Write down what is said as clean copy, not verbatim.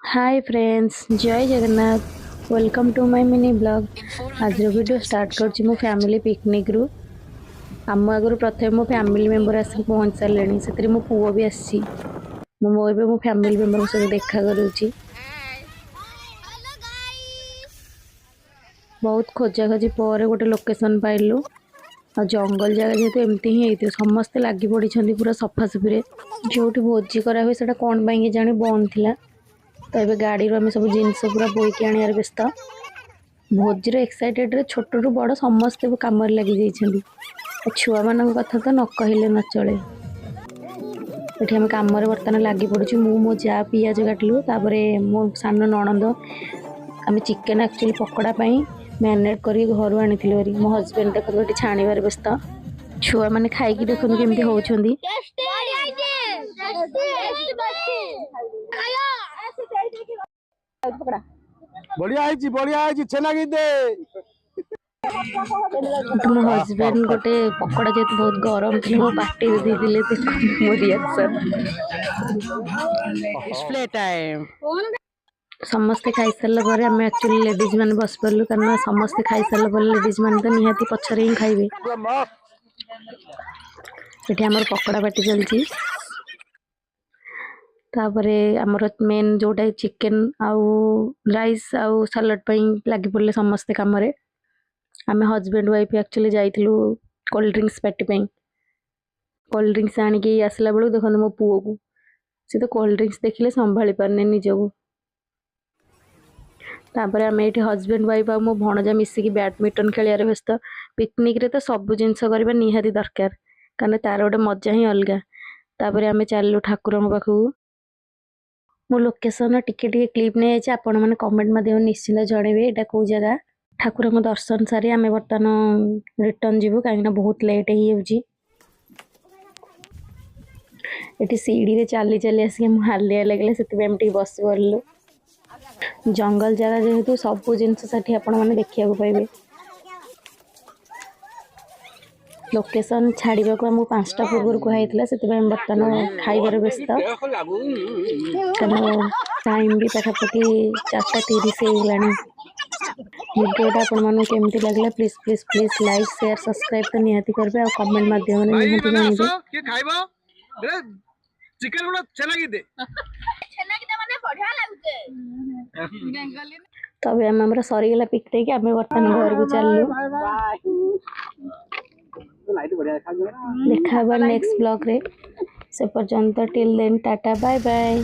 Hi friends, Jai Jagannath. Welcome to my mini blog. आज video start करछि मो फैमिली पिकनिक रु। आम आगु प्रथम मो फैमिली मेंबर आसिक पहुंच सारे से मो पुओ भी आसी। मो एबे मो फैमिली मेंबर सहित देखा करूछि। बहुत खोजा खोजी पर गोटे लोकेशन पाइलु। आ जंगल जगह जेहेतु एमती ही हेतु समस्ते लागी पड़ी पूरा सफा सफी जो भोजी करा हुए सेटा कौन पाई जानी बंद थिला। तो ये गाड़ी आम सब जिनस पूरा बोईक आने व्यस्त। भोजीर एक्साइटेड रे छोट रु बड़ समस्ते कम लगी छुआ मान कथा तो न कहले न चले। ये आम कम बर्तमान लगी पड़ू मो जा पिज काटिलु मो सान नणंद आम चिकेन एक्चुअली पकड़ा मैरिनेट कर घर आनी मो हजबैंड देख छाणिबार व्यस्त। छुआ मैंने खाई देखो केमती होउछंदी। बढ़िया है छेना की दे। मो हजबैंड गोटे पकड़ा जेहेतु बहुत गरम थी मो पार्टी दे मो रिएक्शन। डिस्प्ले टाइम समस्ते खाई सारा पर आम एक्चुअली लेडीज मैंने बस पड़लु कारण समस्ते खाई सारा पर लेडीज मैंने तो निहाती पछरे ही खाइबे। ये आमर पकड़ा पार्टी चलती आमर मेन जोटा चिकेन आउ राइस आउ सलाड लगी पड़े समस्ते कम। आम हजबैंड वाइफ एक्चुअली जाइलु cold drinks party. Cold drinks आनिकी आसला बेलू देखो मो पुओ को सी तो कोल्ड ड्रिंक्स देखिले संभाली पारने निजको। तापर आम ये हजबैंड वाइफ आ मो भणजा मिसिकी बैडमिंटन खेलियार व्यस्त। पिकनिक रे तो सब जिनस करबा निहाती दरकार कारण तार गोटे मजा ही अलग। तापर आम चलू ठाकुर पाखक मो लोकेशन टिके क्लिप नहीं आपण मैंने कमेंट माध्यम निश्चिंत जनइबे यहाँ कौ जगह। ठाकुर दर्शन सारी आम बर्तमान रिटर्न जीवु कहीं बहुत लेट हो। ये सीढ़ी चली चली आसिक हालिया लगे से बस पड़लु। जंगल जगह जेहेतु सबू जिनस आपण मैंने देखा पाइबे। लोकेशन छाड़ा को आमको 5टा पूर्व कहुई से बर्तमान खाइबार व्यस्त कारण टाइम भी पाखापाखि 4:30 होगलानी। वीडियोटा आपण केमती लगला please please please like share subscribe तो निहाती करबे और कमेंट माध्यम निहाती जानइबे। चिकन गुड़ा छेना की दे माने बढ़िया लागुचे। तबे हमरा सरीगला पिकनिक आमे बर्तमान घर को चललु। देखा नेक्स्ट ब्लॉग रे से पर्यंत till then tata bye bye.